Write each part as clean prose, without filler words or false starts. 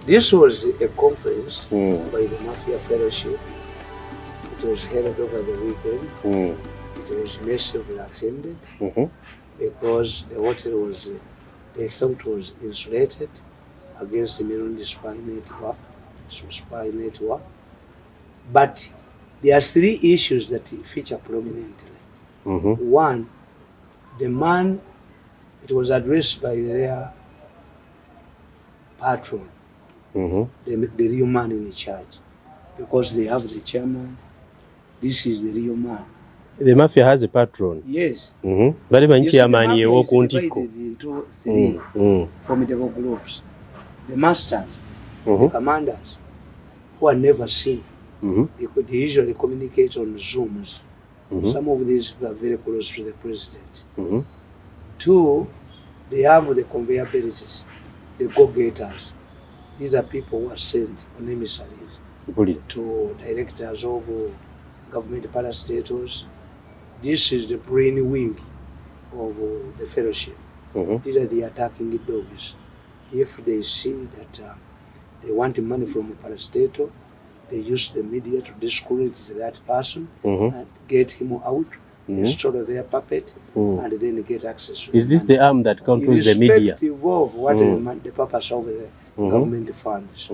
This was a conference by the Mafia Fellowship. It was held over the weekend. It was massively attended because the hotel was, they thought was insulated against the Mirundi spy network. But there are three issues that feature prominently. One, the man, it was addressed by their patron, the real man in charge, because they have the chairman. This is the real man. The Mafia has a patron. Yes. But even chairman is divided into three formidable groups. The masters, the commanders, who are never seen. They usually communicate on Zooms. Some of these are very close to the president. Two, they have the conveyor belts, the go-getters. These are people who are sent on emissaries to directors of government parastatals. This is the brain wing of the fellowship. These are the attacking dogs. If they see that they want money from a parastatal, they use the media to discourage that person and get him out, install their puppet, and then get access to Is this the arm that controls the media? Irrespective of what the purpose of the government funds.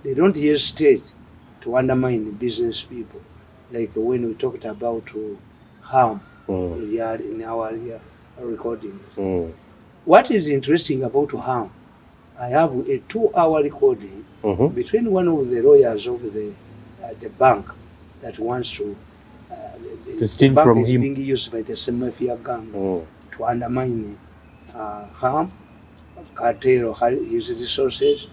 They don't hesitate to undermine business people. Like when we talked about harm in our recordings. What is interesting about harm, I have a 2-hour recording between one of the lawyers of the bank that wants to steal from him. Being used by the same Mafia gang to undermine harm, cartel his resources,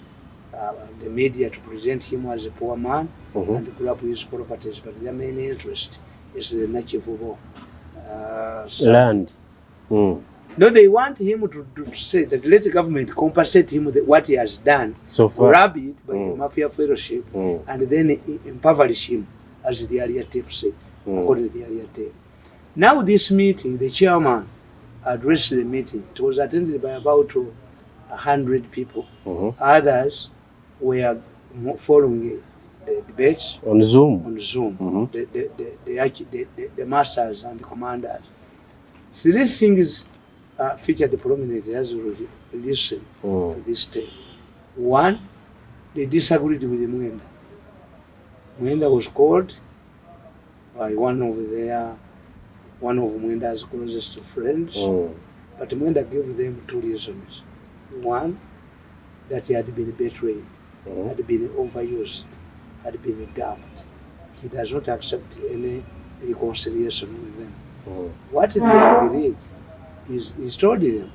the media to present him as a poor man and grab his properties. But their main interest is the nature land. No, they want him to say that let the government compensate him with what he has done, so far, grab it by the Mafia Fellowship, and then impoverish him, as the earlier tape said, according to the earlier tape. Now this meeting, the chairman addressed the meeting. It was attended by about 100 people. Others were following the debates on Zoom. The masters and the commanders. So these things featured prominently as we listen to this tape. One, they disagreed with Mwenda. Mwenda was called by one of Mwenda's closest friends, but Mwenda gave them two reasons. One, that he had been betrayed, had been overused, had been dumped. He does not accept any reconciliation with them. What they agreed is he told them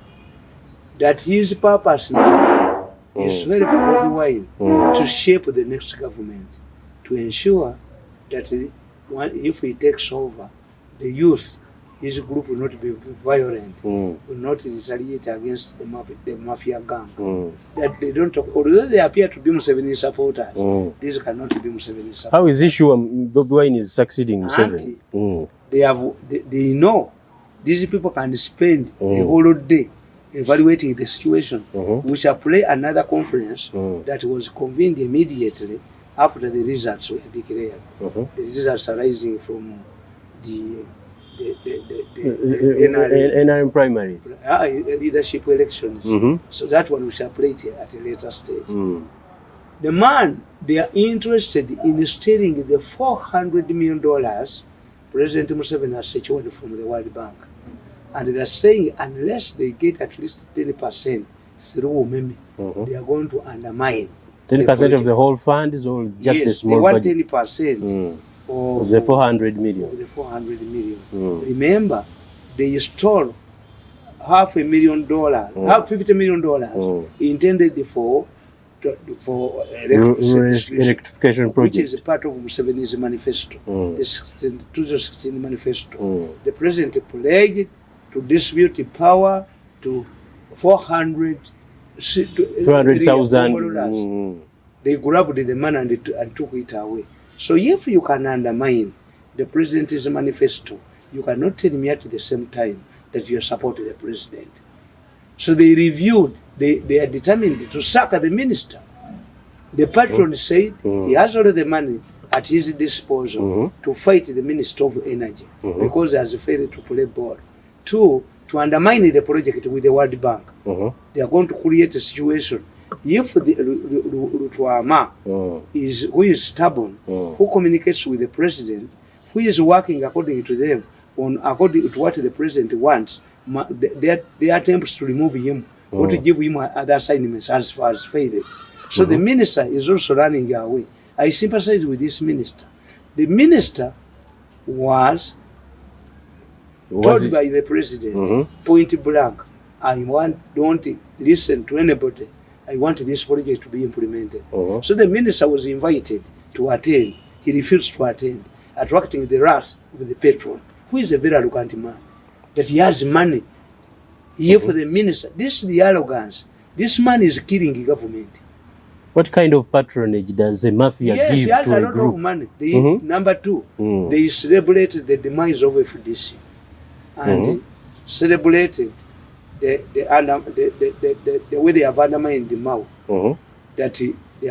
that his purpose now is very probably to shape the next government, to ensure that if he takes over, the youth, his group will not be violent, will not retaliate against the Mafia gang. That they don't talk, although they appear to be Museveni supporters, these cannot be Museveni supporters. How is he sure Bobi Wine is succeeding Museveni? They know these people can spend the whole day evaluating the situation. We shall play another conference that was convened immediately after the results were declared. The results arising from the NRM primaries, leadership elections. So that one we shall play it at a later stage. The man, they are interested in stealing the $400 million President Museveni has secured from the World Bank. And they are saying unless they get at least 10% through Umemi, they are going to undermine 10% of the whole fund is all just a small budget. They want 10% of the 400 million. The 400 million. Remember, they stole $50 million intended for electrification project, which is part of Museveni's manifesto, the 2016 manifesto. The president pledged to distribute the power to 400,000. They grabbed the money and took it away. So if you can undermine the president's manifesto, you cannot tell me at the same time that you support the president. So they reviewed they are determined to sack the minister. The patron said he has all the money at his disposal to fight the Minister of Energy because he has failed to play ball. 2, to undermine the project with the World Bank. They are going to create a situation. If the Rutuama who is stubborn, who communicates with the president, who is working according to them, according to what the president wants, their attempts to remove him or to give him other assignments has failed. So the minister is also running away. I sympathize with this minister. The minister was told by the president, point blank, don't listen to anybody. I want this project to be implemented. So the minister was invited to attend. He refused to attend, attracting the wrath of the patron, who is a very arrogant man, that he has money. Here for the minister, this is the arrogance. This man is killing the government. What kind of patronage does a mafia give to a group? Yes, he has a lot of money. Number 2, they celebrated the demise of FDC and celebrated the way they have undermined the Mao, that they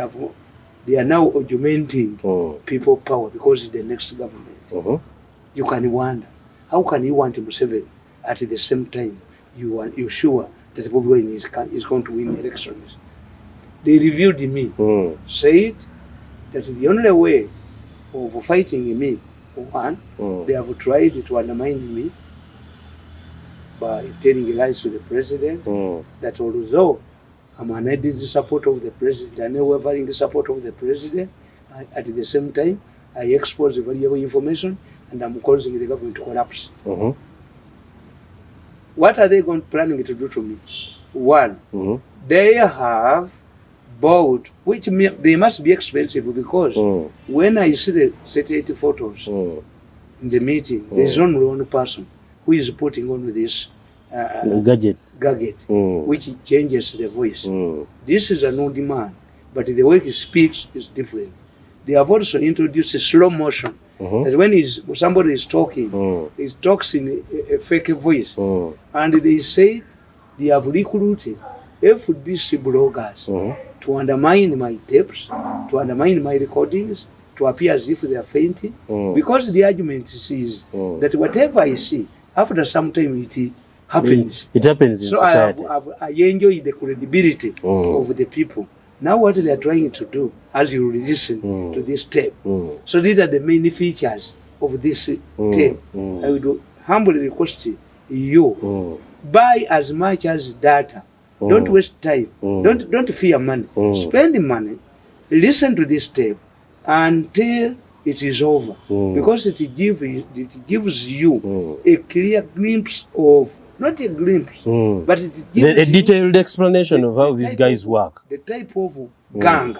are now augmenting people power because it's the next government. You can wonder, how can you want Museveni at the same time you're sure that Bobi Wine is going to win elections? They reviewed me, said that the only way of fighting me, one, they have tried to undermine me by telling lies to the president, that although I'm an added support of the president, and unwavering support of the president, at the same time, I expose valuable information and I'm causing the government to collapse. What are they planning to do to me? 1, they have bought, which they must be expensive, because when I see the satellite photos in the meeting, there's only one person who is putting on this gadget, which changes the voice. This is an old man, but the way he speaks is different. They have also introduced a slow motion, that when somebody is talking, he talks in a fake voice. And they say they have recruited FDC bloggers to undermine my tapes, to undermine my recordings, to appear as if they are fainting, because the argument is that whatever I see, after some time it happens. It happens in society. So I enjoy the credibility of the people. Now what they are trying to do, as you listen to this tape, so these are the main features of this tape. I would humbly request you, buy as much as data. Don't waste time. Don't fear money. Spend money. Listen to this tape until it is over, because it gives you a clear glimpse of, not a glimpse, but it gives a detailed explanation of how these guys work. The type of gang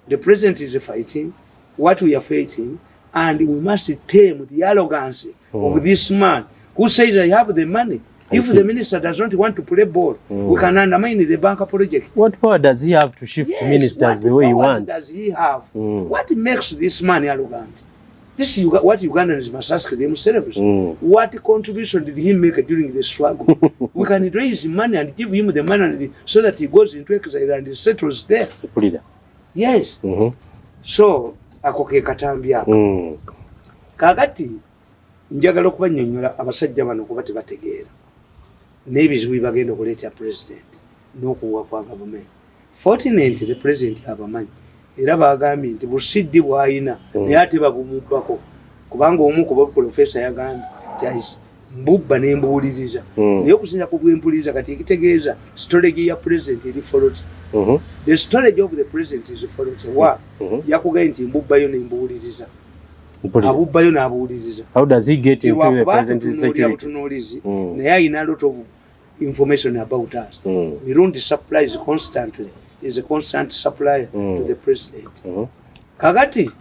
the president is fighting, what we are fighting, and we must tame the arrogance of this man who says, I have the money. If the minister does not want to play ball, we can undermine the bank project. What power does he have to shift ministers the way he wants? What does he have? What makes this man arrogant? This is what Ugandans must ask themselves. What contribution did he make during the struggle? We can raise money and give him the money so that he goes into exile and settles there. Yes. So, ako ke katambi ako. Kakati, njagala okubanyonnyola abasajja bano kuba tebategeera n'ebizibu bye bagenda okuleeta president n'okuwa kwa gavumenti. Fortunately, the president abamanyi era bagambye nti busiddi bw'ayina naye ate babumubbako, kubanga omu ku baprofesa yagambye nti mbubba n'embuuliriza naye okusinza ku bw'empuliriza kati ekitegeeza storage ya president eri foloti. The storage of the president is foloti. Wa yakugambye nti mbubbayo n'embuuliriza, abubbayo n'abuuliriza. How does he get into the president's security? Naye ayina a lot of information about us. Mirundi supplies constantly, is a constant supplier to the president. Kakati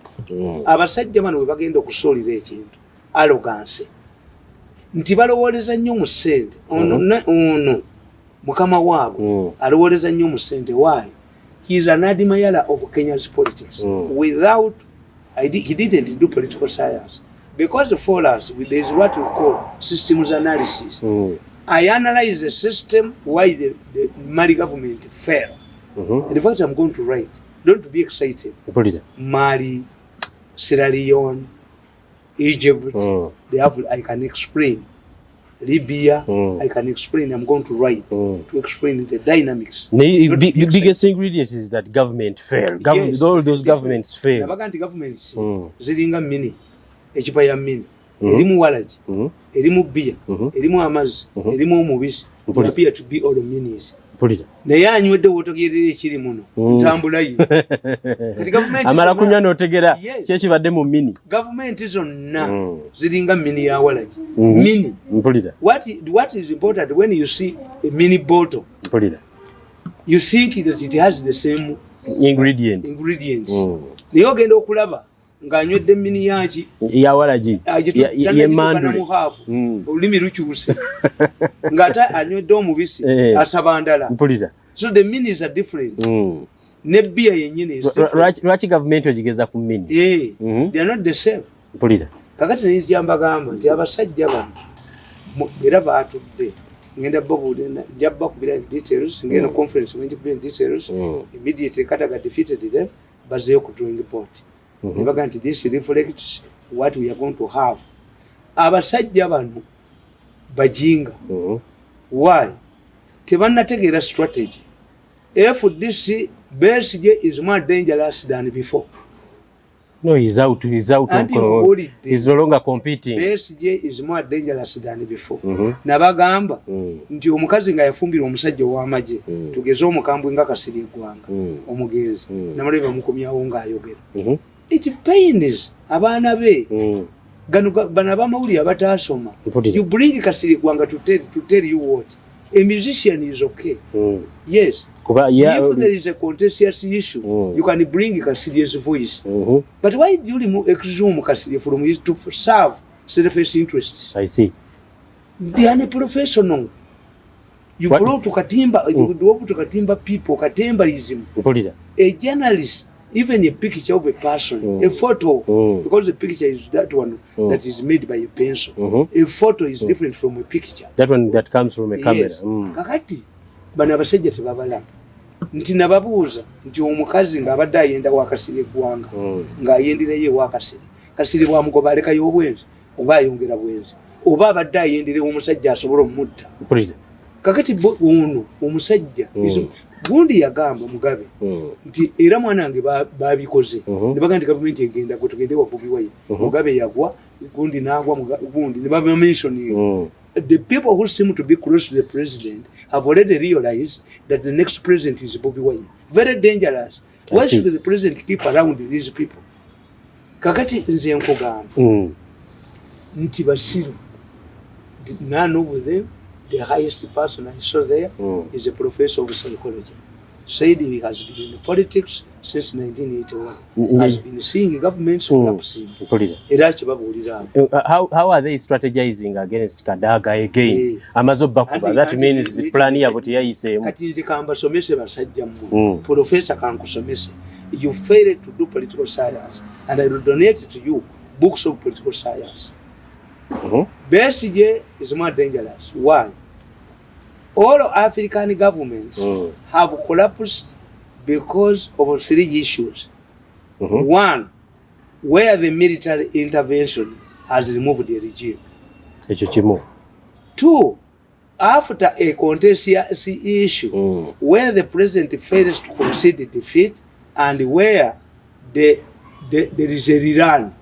abasajja bano bwe bagenda okusuulira ekintu, arrogance, nti balowooleza nnyo mu ssente. Ono mukama waabwe alowooleza nnyo mu ssente. Why? He is an admirer of Kenya's politics. Without he didn't do political science, because for us there is what we call systems analysis. I analyze the system why the Mali government fell. And in fact, I'm going to write. Don't be excited. Mali, Sierra Leone, Egypt, they have. I can explain. Libya, I can explain. I'm going to write to explain the dynamics. The biggest ingredient is that government failed. Yes, all those governments failed. Nabaganti governments ziringa mini, echipa ya mini, elimu walaji, elimu bia, elimu amazi, elimu omubisi. They appear to be all the minis. Naye anywedde wootegerera ekiri muno ntambula ye amala kunywa n'otegera kyekibadde mu mini. Gavumenti zonna ziringa mini ya walaji. Mini. What is important when you see a mini bottle, you think that it has the same ingredients. Naye ogenda okulaba ng'anywedde mini yaki ya walaji y'emmandule olulimi lukyuse ng'ate anywedde omubisi asaba ndala. So the minis are different. Ne bia yennyini is different. Lwaki gavumenti ogigeza ku mini? They are not the same. Kakati naye mbagamba nti abasajja bano era baatudde ngenda nja bakubira details ngenda conference wenjikubira details immediately Kadaga defeated them bazeyo ku drawing board. Nebaga nti this reflects what we are going to have. Abasajja bano bajinga. Why? Tebannategeera strategy. If this Besigye is more dangerous than before. No, he's out. He's no longer competing. Besigye is more dangerous than before. Nabagamba nti omukazi nga yafumbira omusajja ow'amagye tugeze omukambwe nga Kasirye Gwanga omugezi namale bamukomyawo ng'ayogera. It pains abaana be bano abamawulire abataasoma. You bring Kasirye Gwanga to tell you what? A musician is okay. Yes. If there is a contentious issue, you can bring Kasirye's voice. But why do you exhume Kasirye from it to serve selfish interests? I see. They are professional. You brought to Katimba, you go to Katimba people, Katimbalism. A journalist, even a picture of a person, a photo, because the picture is that one that is made by a pencil. A photo is different from a picture. That one that comes from a camera. Kakati, bano abasajja tebabala. Nti nababuuza nti omukazi ng'abadde ayenda wa Kasirye Gwanga ng'ayendera ye wa Kasirye. Kasirye bwamugoba alekayo obwenzi oba ayongera bwenzi oba abadde ayendera omusajja asobola omutta. Kakati ono omusajja gundi yagamba Mugabe nti era mwana wange babikoze ne baga nti gavumenti egenda gwe tugende wavugibwa ye. Mugabe yagwa gundi n'agwa gundi ne bamentioning. The people who seem to be close to the president have already realized that the next president is Bobi Wine. Very dangerous. Why should the president keep around these people? Kakati nze nkogamba nti Basiru, none of them, the highest person I saw there is a professor of psychology. Said he has been in politics since 1981. Has been seeing governments collapsing. How are they strategizing against Kadaga again? That means plan yabo teyayise. Kati ndikamba somese basajja mu. Professor kankusomese. You failed to do political science and I will donate to you books of political science. Besigye is more dangerous. Why? All African governments have collapsed because of three issues. One, where the military intervention has removed the regime. Two, after a contentious issue, where the president fails to concede defeat and where there is a rerun.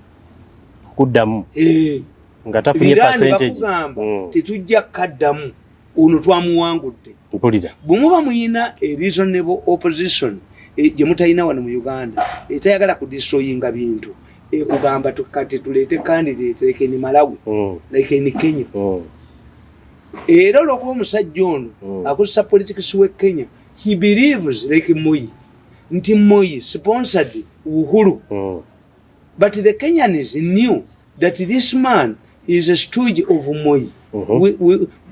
Tetujja kaddamu ono twamuwangudde. Bumuba muyina a reasonable opposition gye mutayina wano mu Uganda etayagala kudistroyinga bintu ekugamba tukati tuleete candidate like in Malawi like in Kenya. Era olwokuba omusajja ono akozesa politics we Kenya, he believes like Moi nti Moi sponsored Uhuru. But the Kenyans knew that this man is a stooge of Moi.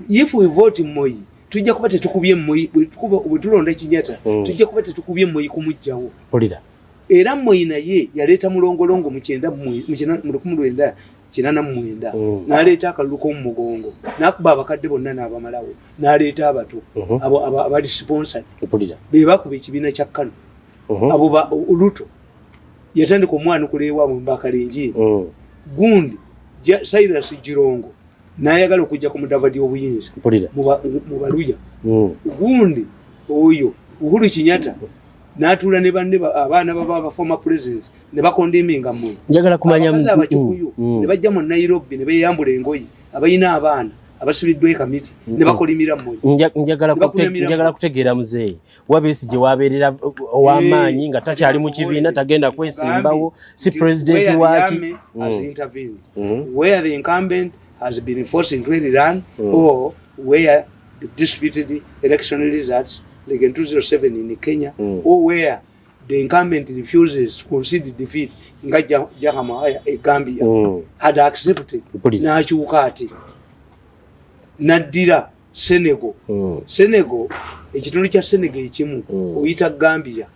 If we vote Moi, tujja kuba tetukubye Moi, bwe tulonda Kinyatta, tujja kuba tetukubye Moi kumujjawo. Era Moi naye yaleeta mulongolongo mu 1990 49 n'aleeta akalulu k'omu mugongo n'akuba abakadde bonna n'abamalawo n'aleeta abato abali sponsored be bakuba ekibiina kya Kano abo oluto yatandika omwana okuleewaabwe mbakalenji gundi Cyrus Jirongo n'ayagala okujja ku mudavadi obuyinza mu baluya gundi oyo Uhuru Kenyatta n'atuula ne banne abaana baba former presidents ne bakondeminga mu njagala kumanya abakikuyu ne bajja mu Nairobi ne beeyambula engoyi abayina abaana abasubiddwa ekamiti ne bakolimira mu njagala kutegeera muzeeyi Wabesigye wabeerera ow'amaanyi nga takyali mu kibiina tagenda kwesimbawo si president waki where the incumbent has been forced to run or where the disputed election results like in 2007 in Kenya or where the incumbent refuses to concede defeat nga Jahama Gambia had accepted n'akyuka ati n'addira Senegal ekitundu kya Senegal ekimu oyita Gambia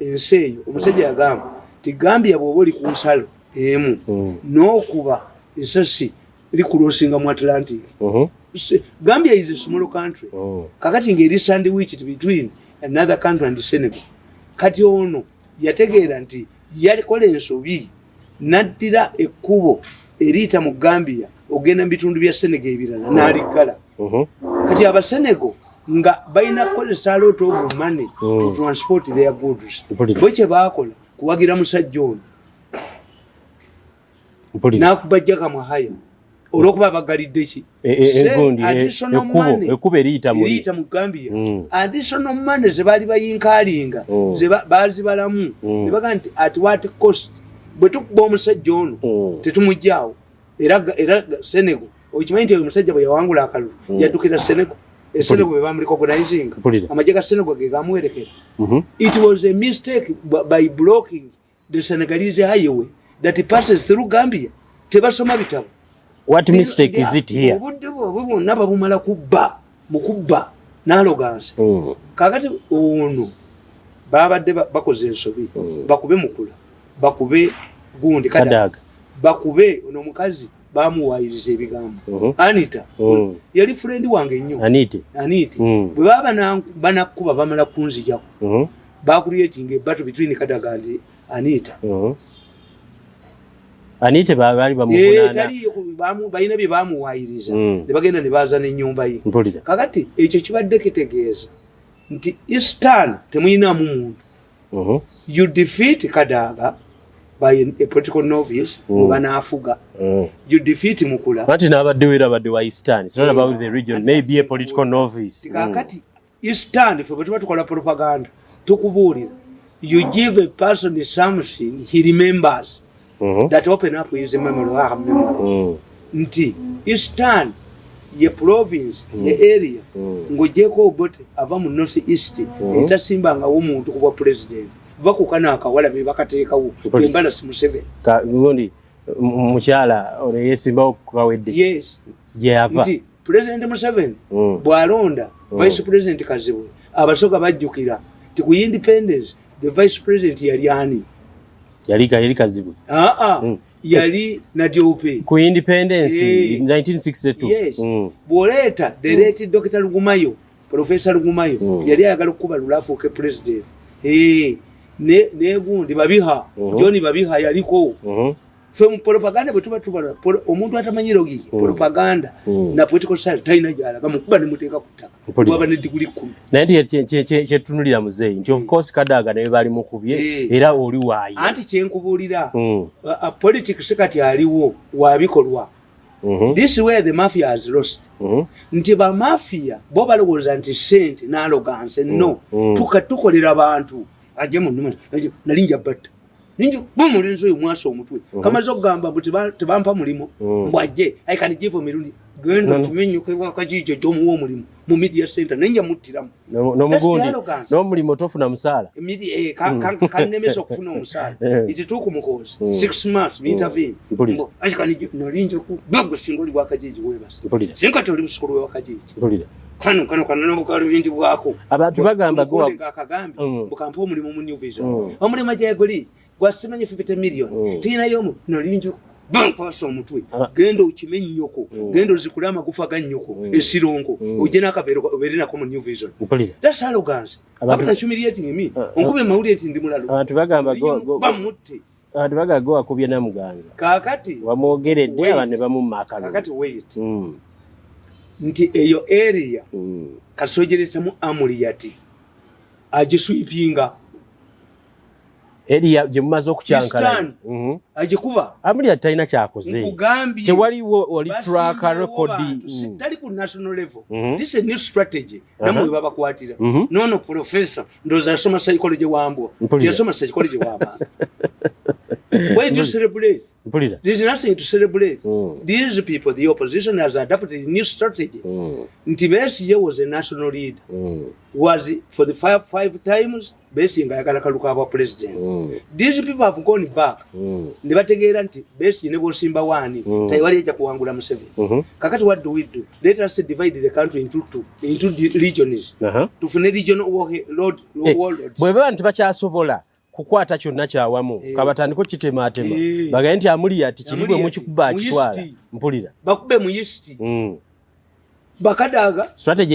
ensi eyo omusajja yagamba ti Gambia bw'oba oli ku nsalo emu n'okuba esasi likulosinga mu Atlantic Gambia is a small country kakati ngeri sandwiched between another country and Senegal kati ono yategeera nti yakola ensobi n'addira ekkubo eriyita mu Gambia ogenda mu bitundu bya Senegal ebirala n'aligala kati aba Senegal nga balina kukozesa a lot of money to transport their goods bwekye baakola kuwagira musajja ono n'akubajjaka mahaya olwokuba bagalidde ki ekkuba eriyita mu Gambia additional money ze baali bayinkaalinga ze baazibalamu ne bagaa nti at what cost bwe tukuba omusajja ono tetumuggyaawo era Senegal okimanyi nti omusajja bwe yawangula akalulu yaddukira Senegal Senegal bwe bamurecognizing amagye ga Senegal ge gamuwerekera it was a mistake by blocking the Senegalese highway that passes through Gambia tebasoma bitabo. What mistake is it here? Naba bumala mukubba n'aloganse kakati ono babadde bakoze ensobi bakube mukula bakube gundi kadaga bakube ono mukazi bamuwayiriza ebigambo Anita yali friend wange nnyo Anita bwe baba banakuba bamala kunzijako bakuliyetinga battle between Kadaga and Anita bali bamuvunana balina bye bamuwayiriza ne bagenda ne baza n'ennyumba ye kakati ekyo kibadde kitegeeza nti Eastern temuyinaamu muntu you defeat Kadaga by a political novice banaafuga you defeat Mukula kati n'abaddewo era badde wa Eastern it's not about the region maybe a political novice kakati Eastern fe bwe tuba tukola propaganda tukubuulira you give a person something he remembers that open up his memory nti Eastern ye province ye area ngojeko obote ava mu north east etasimbanga omuntu kuba president vakukana akawala be bakateekawo embala simusebe ngondi mukyala ole yesimba okawedde yes yava nti president Museveni bwalonda vice president Kazibwe abasoka bajjukira ti ku independence the vice president yali ani yali Kazibwe yali na Diope ku independence 1962 yes boleta the late Dr. Lugumayo Professor Lugumayo yali ayagala okuba lulafu ke president ne gundi babiha John babiha yaliko fe mu propaganda bwe tuba omuntu atamanyiro gi propaganda na political science taina jala bamukuba ne muteeka kutaka baba ne diguli 10 naye kyetunulira muzeeyi nti of course Kadaga naye bali mukubye era oli waayi anti kyenkubulira politics kati aliwo wabikolwa this is where the mafia has lost nti ba mafia bo balowooza nti sente n'aloganse no tukatukolera abantu aje mu nalinja batta ninjo bumulinzo yomwaso omutwe kamaze okugamba mbu tebampa mulimo mbwaje I can give Mirundi gendo tumenye kwa kajijo tomuwo mulimo mu media center nenja muttiramu n'omugundi n'omulimo tofuna musaala media kannemeso okufuna omusaala itituku mukozi 6 months intervene ashikani nolinjo ku bago singoli wa kajijo webasa singa toli musukuru wa kajijo kano n'obukalo bingi bwako abantu bagamba gwa akagambi bukampa omulimo mu new vision omulimo jayegoli gwasimanye 50 million tina yomu nolinjo bankwasa omutwe genda okime nnyoko genda ozikule amagufa ga nnyoko esirongo ojje n'akabeero obeere nako mu New Vision. That's arrogance. Abafuna humiliating me onkube mawulire nti ndi mulalo abantu bagamba bamutte abantu bagago akubye namuganza kakati wamwogeredde abantu bamumaka kakati wait nti eyo area kasojeretamu amuliyati agiswipinga area gyemumaze okucyankala agikuba amuliyati talina kyakoze tewaliwo oli track record tali ku national level. This is a new strategy namwe babakwatira nono professor ndoza asoma psychology wambwa yasoma psychology w'abantu. Why do you celebrate? There is nothing to celebrate. These people, the opposition, has adopted a new strategy. Ntibesi was a national leader. Was for the five times, Besi ngayagala president. These people have gone back. Nibategeera nti Besi nebo simba wani. Taiwali eja kuwangula Museveni. Kakati what do? Let us divide the country into regions. Tufune regional warlords. Bweba ntibakyasobola kukwata kyonna kyawamu kabatandiko kitemaatema bagaye nti amuliyati kiribwe mukikuba akitwala mpulira bakube mu east bakadaga strategy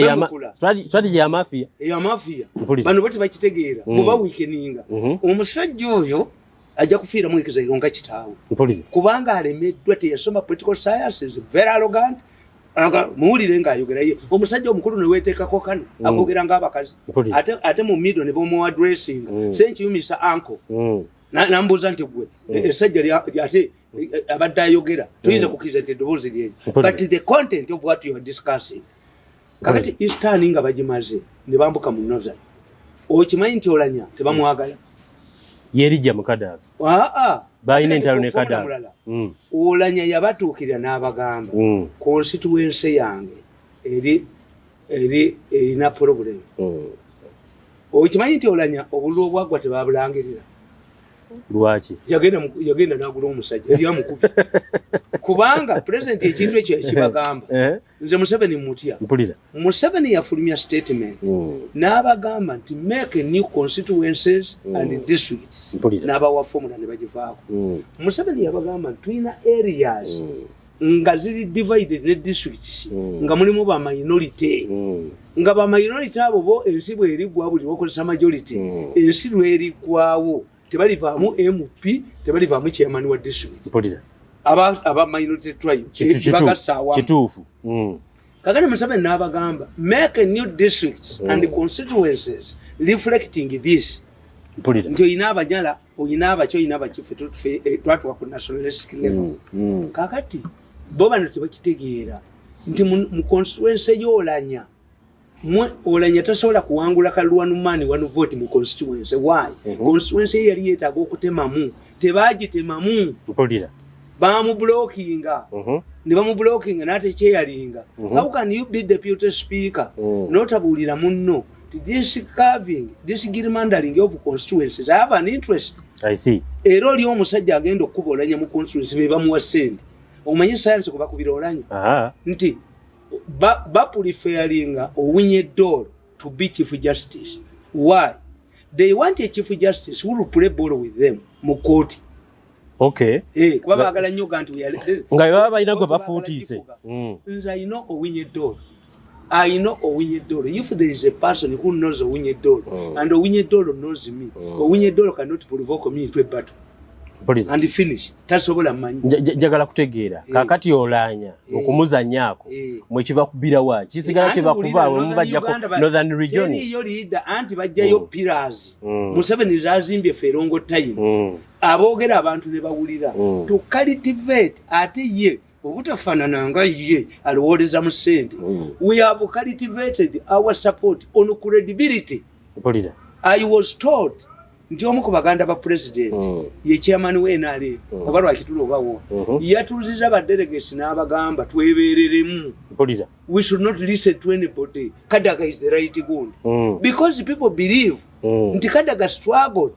ya Mafia bano boti bakitegeera muba weakeninga omusajja oyo ajja kufiira mu ekizairo nga kitaawo kubanga alemeddwa teyasoma political sciences, very arrogant. Muwulire ng'ayogera ye omusajja omukulu ne weeteekako kano akwogera ng'abakazi ate mu middle ne bomuwa dressing thank you Mr. Uncle nambuuza nti gwe essajja ate abadde ayogera tuyinza kukkiriza nti eddoboozi lyeyo but the content of what you are discussing kakati eastern nga bagimaze ne bambuka mu northern okimanyi nti olanya tebamwagala yerijja mukadaaga bayina entalo ne kadaaga olanya yabatuukirira n'abagamba constituency yange erina problem. Okimanyi nti olanya obululu obwagwa tebabulangirira lwaki yagenda n'agula omusajja eri amukubi kubanga president ekintu ekyo kibagamba nze Museveni mutya Museveni yafulumya statement n'abagamba nti make new constituencies and districts n'abawa formula ne bagivaako. Museveni yabagamba nti tulina areas nga ziri divided ne districts nga mulimu ba minority nga ba minority abo bo ensi bw'erigwa buli okozesa majority ensi lw'erigwawo tebalivaamu MP tebalivaamu chairman wa district aba minority tribe kituufu kakati Museveni n'abagamba make new districts and constituencies reflecting this nti oyina abanyala oyina abaki oyina abakife twatuwa ku nationalistic level kakati bo bano tebakitegeera nti mu constituency y'olanya olanya tasobola kuwangula kalwanumani wanu vote mu constituency. Why? Constituency yali yeetaaga okutemamu tebaagitemamu bamublockinga ne bamublockinga n'ate kyeyalinga. How can you be deputy speaker n'otabuulira munno this carving this gerrymandering of constituencies? I have an interest. I see. Era oli omusajja agenda okukuba olanya mu constituency be bamuwa ssente omanyi science kubakubira olanya nti bapuliferinga owinye door to be chief justice. Why? They want a chief justice who will play ball with them mu court. Okay. Kuba baagala nnyo gantu nga baba balina gwe bafuutiise. Nze I know owinye door. I know owinye door. If there is a person who knows owinye door and owinye door knows me, owinye door cannot provoke me into a battle. And finish tasobola manyi jagala kutegeera kakati olanya okumuzanyaako mwe kibakubira wa kisigala kibakuba we mubajjako northern region yo leader anti bajjayo pillars Museveni zazimbye ferongo time aboogera abantu ne bawulira to cultivate ate ye obutafaanana nga ye aliwooleza mu ssente. We have cultivated our support on credibility. I was told nti omu ku baganda ba president ye chairman we NRA oba lwakitulo obawo yatuuziza ba delegates n'abagamba twebeereremu. We should not listen to anybody. Kadaga is the right goal because people believe nti Kadaga struggled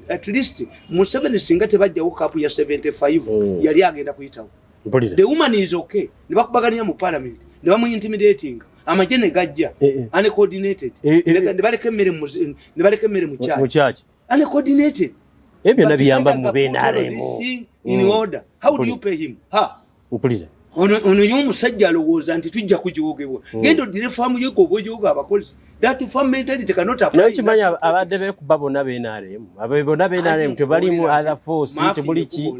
at least Museveni singa tebajjawo kapu ya 75 yali agenda kuyitawo. The woman is okay. Ne bakubaganya mu parliament ne bamu intimidating amagye ne gajja uncoordinated ne baleka emmere mu kyaki uncoordinated ebyo nabiyamba mu benaremo in order. How do you pay him? Mpulira. Ono y'omusajja alowooza nti tujja kugiwogebwa. Genda oddire faamu y'ogobojoga abakozi. That farm mentality cannot apply. Naye kimanya abadde beekuba bonna b'NRM. Abo bonna b'NRM tebalimu other force tebuli ki.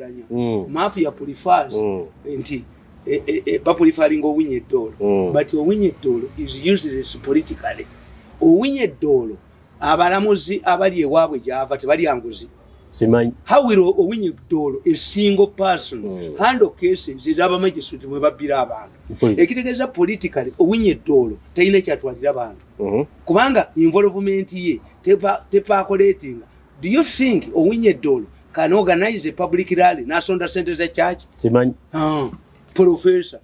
Mafia prefers nti baprefaringa owinye eddoolo. But owinye eddoolo is useless politically. Owinye eddoolo abalamuzi abali ewaabwe gy'ava tebali anguzi. Simanyi. How will owinye eddoolo a single person handle cases ez'abamagisuli mwe babbira abantu. Ekitegeeza politically owinye eddoolo talina kyatwalira abantu. Kubanga involvement ye tepacolating. Do you think owinye eddoolo can organize a public rally n'asonda sente za church? Simanyi. Professor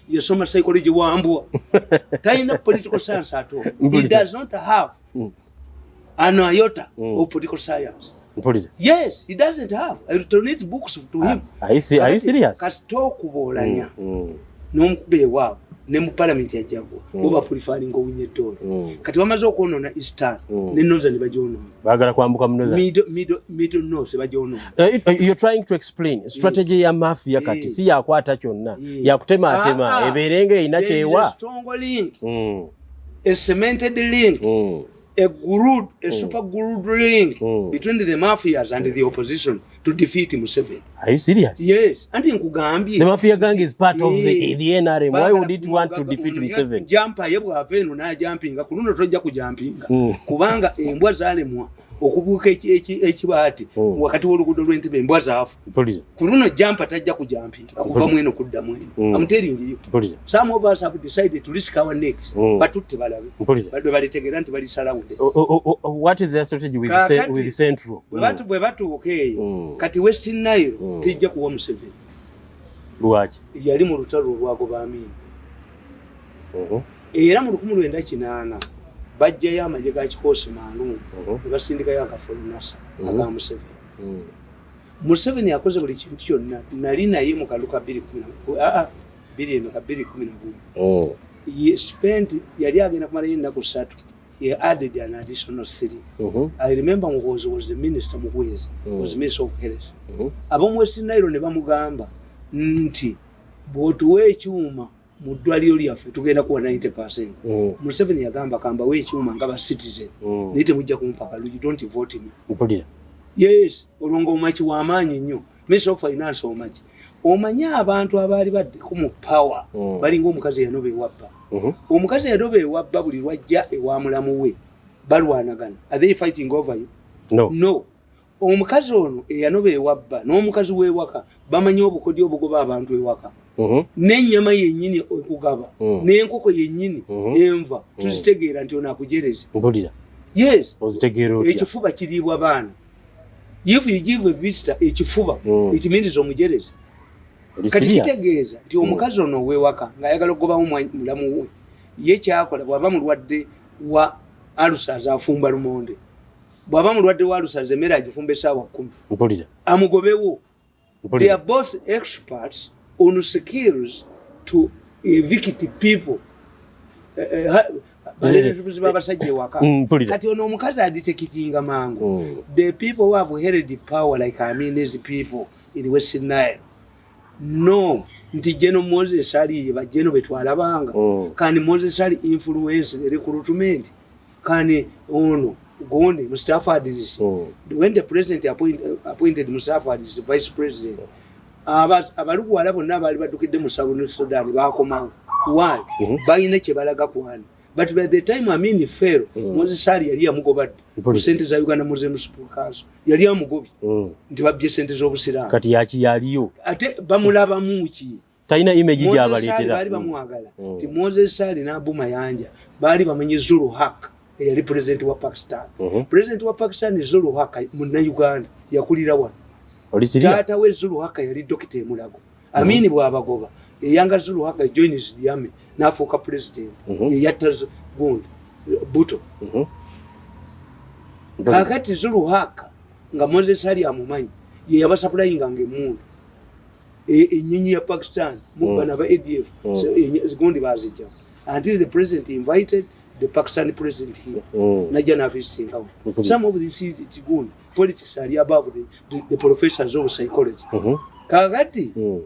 yasoma psychology wambua. Talina political science at all. He does not have an iota of political science. Yes, he doesn't have. I donate books to him. Are you serious? Kasito kubolanya. N'omukube waabo ne mu parliament ya Jaguar. Oba preferring owinye eddoolo. Kati wamaze okwonona Eastern ne Northern ne bajoonona. Baagala kwambuka mu Northern. Middle North bajoonona. You're trying to explain strategy ya Mafia kati si yakwata kyonna. Yakutema ebeerenge ina kyewa. A strong link. A cemented link. A super glued link between the Mafias and the opposition to defeat Museveni. Are you serious? Yes. And in Kugambia, the Mafia gang is part of the NRM. Why would it want to defeat Museveni? Jumper yebwa avenu na jumping. Kununo toja kujumping. Kubanga embwa zalemwa okubuuka ekibaati wakati w'oluguudo lw'Entebbe embwa zaafu. Kununo jumper tajja kujumping. Akuva mweno kudda mweno. I'm telling you. Some of us have decided to risk our necks. Batutte balabe. Badwe balitegera nti balisalawudde. What is their strategy with Central? Bwe batuuka eyo kati Western Nile tejja kuwa Museveni. Lwaki? Yali mu lutalo olwagoba Amin. Era mu 1908 bajjayo amagye ga Kikoosi Maalum ne basindikayo akafulu nasa aga Museveni. Museveni yakoze buli kintu kyonna. Nali naye mu kaluka 2011. He spent yali agenda kumala ennaku 3. He added an additional 3. I remember was the minister Muhwezi, was Minister of Health. Abamu West Nile ne bamugamba nti bw'otuwa ekyuma mu ddwaliro lyaffe tugenda kuwa 90%. Museveni yagamba kamba w'ekyuma nga ba citizen. Naye temujja kumpaka, you don't vote me. Yes, olongo omumachi w'amaanyi nnyo. Minister of Finance omumachi. Omanya abantu abaali badde ku mu power balinga omukazi yanoba ewabba. Omukazi yanoba ewabba buli lwajja ewa mulamu we balwanagana. Are they fighting over you? No. Omukazi ono eyanoba ewabba n'omukazi w'ewaka bamanyi obukodyo obugoba abantu ewaka. N'ennyama yennyini okugaba n'enkoko yennyini enva tuzitegeera nti ono akujereze. Yes. Ekifuba kiriibwa baana. If you give a visitor ekifuba it means omujereze. Kati kitegeeza nti omukazi ono w'ewaka ng'ayagala okugobamu mulamu we ye kyakola bw'aba mulwadde wa alusaza afumba lumonde. Bw'aba mulwadde wa alusaza emmere agifumba essaawa 10. Amugobewo. They are both experts on skills to evict people. Babasajja ewaka. Kati ono omukazi aditekitinga mangu. The people who have held the power like these people in Western Nile. No, nti General Moses ali bajeno betwalabanga. Kani Moses ali influence the recruitment. Kani ono Gonde Mustafa Adis. When the president appointed Mustafa Adis the vice president, abalugu alabo nabali badukidde mu South Sudan bakomawo. Why? Bayina kye balaga kwani. But by the time Amin fell, Moses ali yali amugobadde. Sente za Uganda Municipal Council yali amugobi. Nti babbye sente z'obusiraamu. Kati yaki yaliyo. Ate bamulaba muki. Talina image gy'abaleetera. Bali bamwagala. Nti Moses ali n'Abu Mayanja bali bamenye Zulu Haq eyali president wa Pakistan. President wa Pakistan Zulu Haq munna Uganda yakulira wano. Taata we Zulu Haq yali Dr. Mulago. Amin bw'abagoba. Eyanga Zulu Haq joins the army n'afuuka president. Yatta gundi Buto. Kakati Zulu Haq nga Moses ali amumanyi ye yabasaplayinga ng'emmundu. Enyinyi ya Pakistan mubana ba ADF gundi bazijja. Until the president invited the Pakistani president here. Najana visiting out. Some of these politics are above the professors of psychology. Kakati.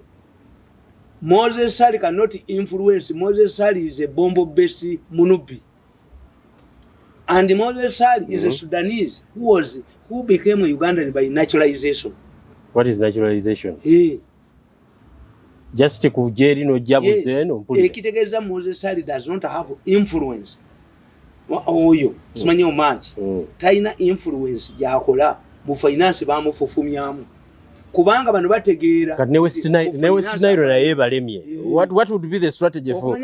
Moses Sali cannot influence. Moses Sali is a bombo-based Munubi. And Moses Sali is a Sudanese who became a Ugandan by naturalization. What is naturalization? Just kujeri no jabu zeno. Ekitegeza Moses Sali does not have influence. Oyo simanyi much. Taina influence yakola mu finance bamufufumyamu. Kubanga bano bategeera kati ne West Nile naye balemye. What would be the strategy for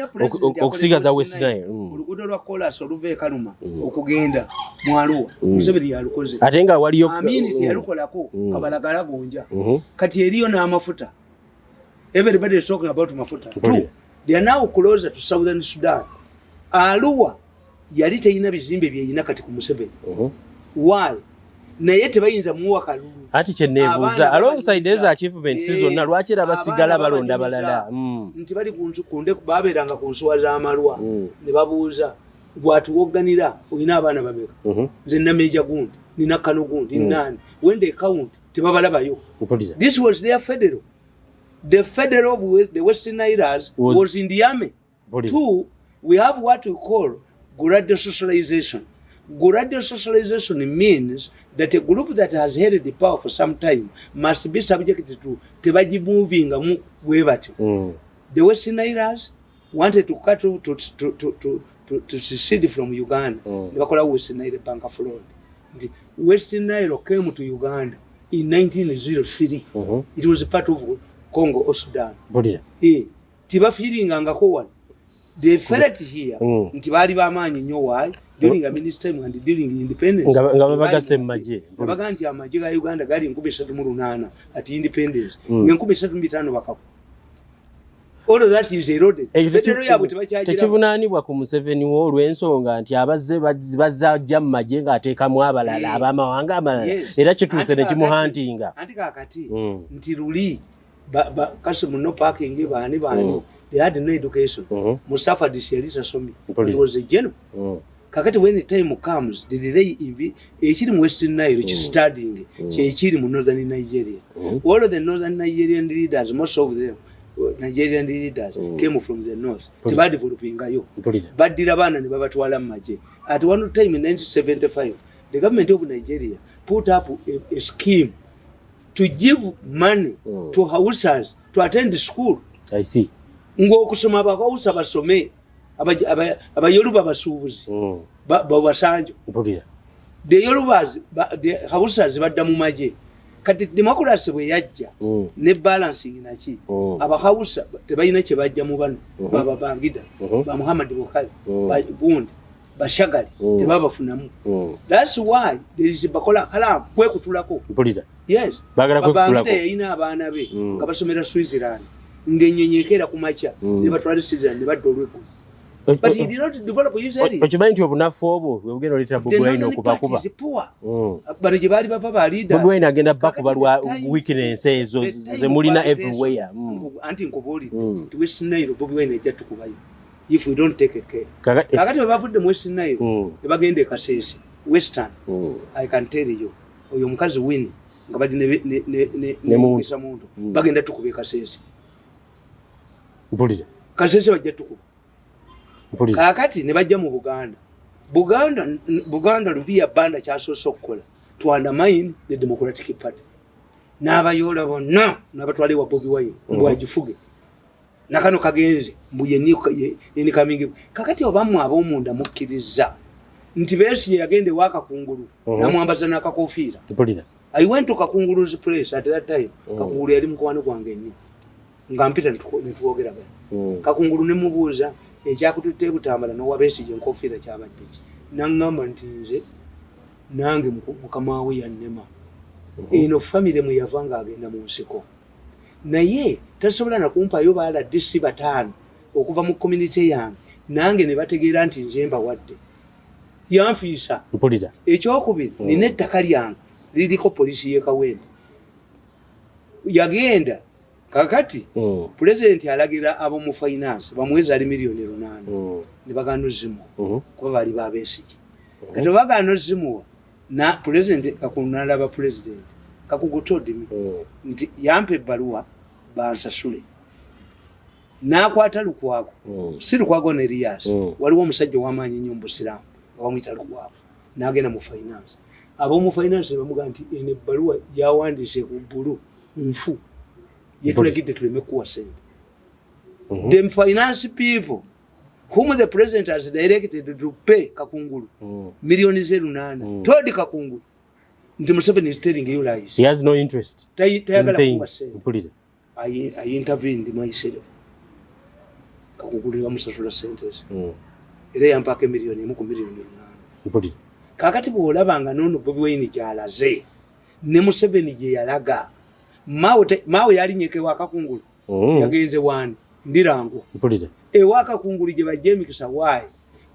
okusigaza West Nile? Oluguudo lwa Kolas oluva e Kaluma okugenda mu Arua Museveni yalukoze ate nga waliyo aminiti yalukolako kabalagala gonja kati eriyo n'amafuta. Everybody is talking about mafuta. True. They are now closer to southern Sudan. Arua yali teyina bizimbe byeyina kati ku Museveni. Why? Naye tebayinza muwa kalulu. Ati kyeneebuuza alongside eza achievements zonna lwaki era basigala balonda balala. Nti bali kunde babeeranga ku nsuwa z'amalwa ne babuuza bw'atuwogganira olina abaana bameka. Nze Nameja gundi nina Kano gundi nani when they count tebabalabayo. This was their federal. The federal of the Western Niles was in the army. Two, we have what we call gradual socialization. Gradual socialization means that a group that has held the power for some time must be subjected to tebaji moving The Western Niles wanted to cut to secede from Uganda. They call it Western Nile Bank of Fraud. The Western Nile came to Uganda in 1903. It was a part of Congo or Sudan. Tiba feeling angako. They felt here. Ntibali bamanyi nyo why during a minister time and during independence. Ngabagase maje. Ngabaganti amaje ga Uganda gali 13 at independence. 13 bakapo. All of that is eroded. Tekivunaanibwa ku Museveni wo olw'ensonga nti abazze bazajja mu maje ng'ateekamu abalala abamawanga amalala era kituuse ne kimuhantinga. Anti kakati nti luli kasi muno parking baani they had no education. Musafa Dishelisa Somi. It was a general. Kakati when the time comes, the delay in Western Nile, which is studying, in northern Nigeria. All of the northern Nigerian leaders, most of them, Nigerian leaders, came from the north. Tiba developing ayo. But Dirabana and Babatwala Maje. At one time in 1975, the government of Nigeria put up a scheme to give money to houses to attend the school. I see. Ngokusoma bakawusa basome abayoruba basuubuzi babasanjo the yorubas the hawusas badda mu maje kati democracy bwe yajja ne balancing naki abahawusa tebayina kye bajja mu bano baba bangida ba Muhammad Buhari ba Gundi bashagali tebabafunamu. That's why there is bakola haram kwe kutulako. Yes, bagala kwe kutulako ina abaana be nga basomera Switzerland ngenyenyekera kumacha ne batwali Switzerland ne badolweko. But he did not develop his area. Okimanyi nti obunafu obwo bwe bugenda oleta Bobi Wine okubaakuba. Bano gye baali bava balida. Bobi Wine agenda bakubalwa weakness ezo ze mulina everywhere. Anti nkoboli to West Nile Bobi Wine ejja tukubayo if we don't take care. Kakati bavudde mu West Nile ne bagenda e Kasese Western. I can tell you oyo mukazi Winnie nga bali ne mukisa muntu bagenda tukube Kasese. Mpulira. Kasese bajja tukuba. Kakati ne bajja mu Buganda Luvia banda kyasoose okukola to undermine the Democratic Party. N'abayola bonna n'abatwale wa Bobi Wine mbwagifuge nakano kagenze mbuye ni kamingi. Kakati obamu ab'omunda mukkiriza nti Besigye yagende waka kungulu namwambaza n'akakofiira. I went to Kakunguru's place at that time. Kakungulu yali mukwano gwange nnyo nga mpita ne tuwogera bano. Kakungulu ne mubuuza ekyakututte Butambala n'owa Besigye enkofiira kyabadde ki. N'aŋŋamba nti nze nange mukama we yannema. Eno famire mwe yava ng'agenda mu nsiko. Naye tasobola na kumpayo baala DC 5 okuva mu community yange nange ne bategeera nti nze mbawadde. Yanfiisa. Mpulira. Ekyokubiri nina ettaka lyange liriko poliisi y'e Kawempe. Yagenda kakati president alagira abo mu finance bamuweza ali $8 million. ne bagano zimu kuba bali babesiki kati bagano zimu na president kakunala ba president kakugutodimi nti yampe ebbaluwa bansasule nakwata lukwako si lukwago ne Elias waliwo omusajja w'amaanyi nnyo mu Busiraamu bamuyita lukwako n'agenda mu finance ab'omu finance bamugamba nti eno ebbaluwa yawandiise ku bbulu nfu yetulagidde tuleme kuwa sente. The finance people whom the president has directed to pay Kakungulu millions zelunana told Kakungulu nti Museveni is telling you lies. He has no interest in paying. I intervened myself. Kakungulu yamusasula sentes era yampaka million emu ku million lunana. Kakati bw'olabanga n'ono Bobi Wine gy'alaze ne Museveni gye yalaga mawe yalinyekewa Kakungulu yagenze wani ndirango ewa Kakungulu gye bajemikisa waayi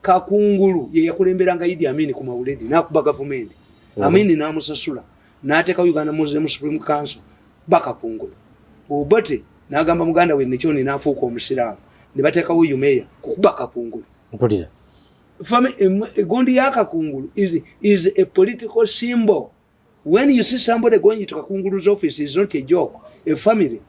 Kakungulu ye yakulemberanga Idi Amin ku mawuledi n'akuba gavumenti Amin n'amusasula n'ateeka Uganda Muslim Supreme Council Kakungulu obote n'agamba muganda we nekyoni n'afuuka omusiraamu ne bateekawo umeya kukuba Kakungulu. Gondi ya Kakungulu is a political symbol. When you see somebody going to Kakungulu's office, it's not a joke. A family.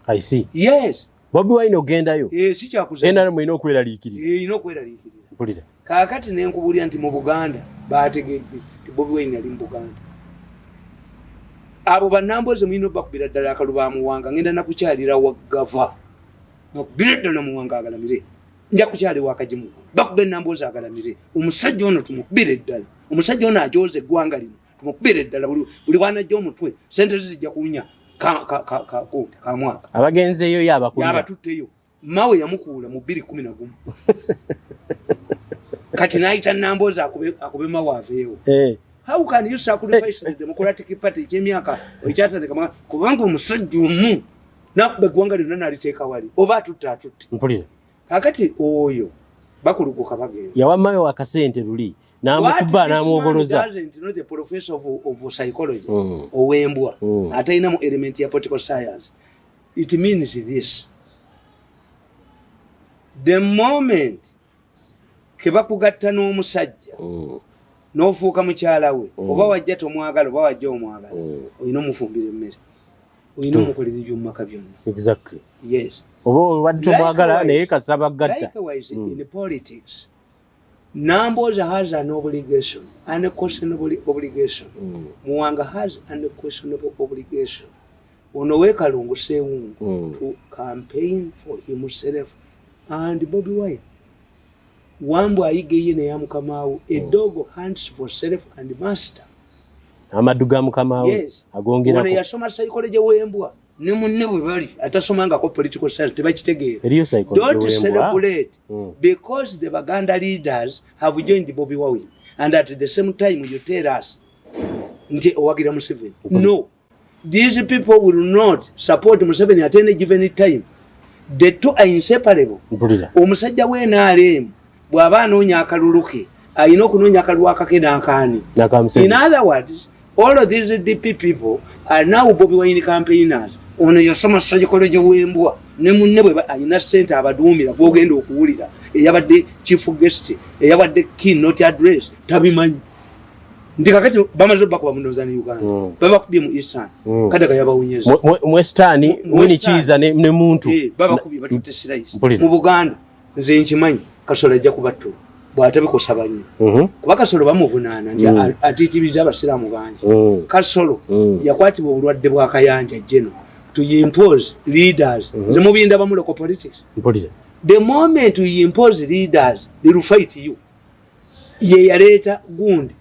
I see. Yes. Bobi Wine ogenda yo. Si kyakuza. Enaramo ino kweraliikirira. Ino kweraliikirira. Mpulira. Kaakati nenkubulya nti mu Buganda baategedde nti Bobi Wine ali mu Buganda. Abo bannamboze mwino bakubira ddala akaluba muwanga ngenda nakukyalira wagava. Bakubira ddala muwanga agalamire. Nja kukyali wakajimu. Bakube nnamboze agalamire. Omusajja ono tumukubire ddala. Omusajja ono ajoze eggwanga lino. Tumukubire ddala buli wanajja omutwe. Sente zijja kunya ka mwaka. Abagenzeeyo yabatutteyo. Mawe yamukuula mu 2011. Kati n'ayita nnamboze akube mawe aveewo. How can you sacrifice the Democratic Party ky'emyaka ekyatandika kubanga omusajja omu nakuba eggwanga lyonna n'aliteeka wali oba atutte. Mpulira. Kakati oyo bakulukuka bagenda. Yawammayo akasente luli n'amukuba n'amwogoloza. Not the professor of psychology owembwa atalina mu element ya political science. It means this. The moment kebakugatta n'omusajja n'ofuuka mukyala we oba wajja tomwagala oba wajja omwagala olina omufumbira emmere olina omukolera ebyomumaka byonna. Exactly. Yes. Oba wadde tomwagala naye kasaba gatta. Likewise in politics Namboza has an obligation, unquestionable obligation. Muwanga has an unquestionable obligation. Onowe Kalungu Seun to campaign for himself and Bobi Wine. Wambwa ayige ne yamukamaawo a dog hunts for self and master. Amaduga mukamaawo agongera ko. Ono yasoma psychology wembwa ne munne bwe bali atasomanga ko political science tebakitegeera. Don't celebrate because the Baganda leaders have joined Bobi Wine and at the same time you tell us nti owagira Museveni. No, these people will not support Museveni at any given time. The two are inseparable. Omusajja we NRM bw'aba anoonya akaluluke ayina okunoonya akalulu akake n'akaani. In other words, all of these DP people are now Bobi Wine campaigners. Ono yasoma psychology wembwa ne munne bwe ayina ssente abaduumira bw'ogenda okuwulira eyabadde chief guest eyabadde keynote address tabimanyi ndi kakati bamaze bakuba mundoza ne Uganda babakubye mu Eastern kadaga yabawunyeza Western mwini chiza ne muntu babakubye batutte siraisi mu Buganda nze nkimanyi Kasolo ajja kubattu bw'atabikosa banyi kuba Kasolo bamuvunaana nti atiitiriza abasiraamu bangi. Kasolo yakwatibwa obulwadde bwa kayanja jeno to impose leaders the mubinda bamu local politics. The moment you impose leaders they will fight you. Ye yaleta gundi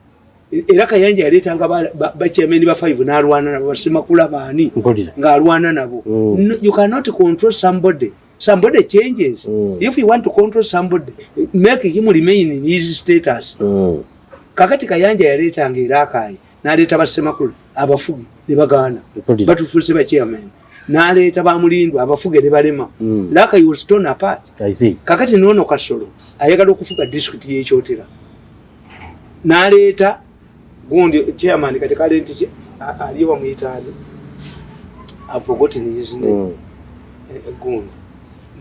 era kayanja yaleta nga bachemeni ba 5 n'alwana nabo basimakula baani ng'alwana nabo. You cannot control somebody. Somebody changes. If you want to control somebody, make him remain in his status. Kakati kayanja yaleta ng'erakai n'aleta basemakula abafugi ne bagaana batufuse ba chairman n'aleta bamulindwa abafuge ne balema. Laka he was torn apart. I see. Kakati nono Kasolo ayagala okufuga district y'ekyotera n'aleta gundi chairman kati kalenti aliyo bamuyitaani I've forgotten his name. Gundi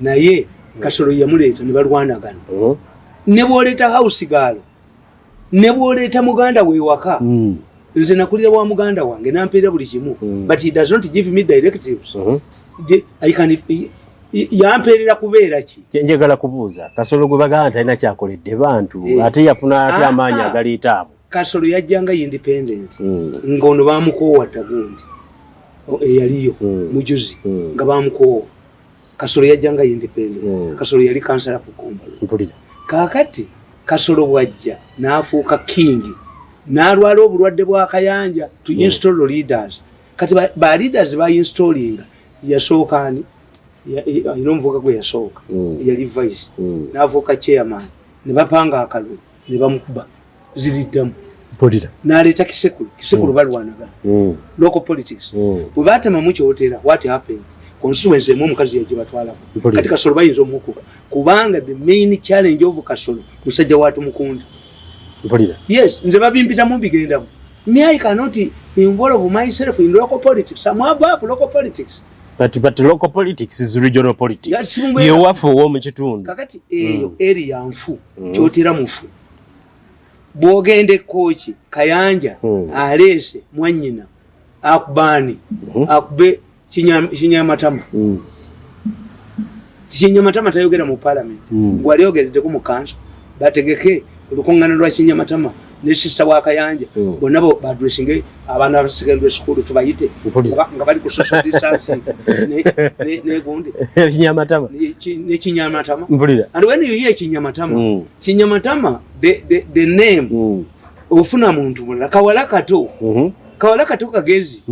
naye Kasolo yamuleeta ne balwanagana ne bwoleta house girl ne bwoleta muganda we waka nze nakulira wa muganda wange nampeera buli kimu but he does not give me directives I can yampeerera kubeera ki njagala kubuuza Kasolo gwe bagamba talina kyakoledde bantu ate yafuna ate amaanyi agaliita abo Kasolo yajjanga independent ng'ono bamukoowadda gundi eyaliyo mujuzi nga bamukoowa Kasolo yajjanga independent Kasolo yali kansala ku Kombalo kaakati Kasolo bwajja n'afuuka king n'alwala obulwadde bwa kayanja to install leaders kati ba leaders ba installinga yasookani ino mvuga gwe yasooka yali vice n'afuuka chairman ne bapanga akalulu ne bamukuba ziliddamu n'aleeta kisekulu balwanagana local politics bwe baatema mu kyotera what happened constituency emu omukazi yaje batwalako kati Kasolo bayinza omukuba kubanga the main challenge of Kasolo musajja watu mukunda yes nze babimpitamu bigendamu me I cannot involve myself in local politics. I'm above local politics. But local politics is regional politics. You are for woman chitundu. Kakati area nfu kyotera mufu. Bwogende kochi kayanja alese mwanyina akubani akube kinyamatama. Kinyamatama tayogera mu parliament. Gwali yogerede ku mukanso bategeke olukongana lwa kinyamatama ne sister wa kayanja bonabo badressinge abana ba secondary school tubayite nga bali ku social distancing ne gundi kinyamatama ne kinyamatama and when you hear kinyamatama kinyamatama the name ofuna muntu mulala kawala kato kagezi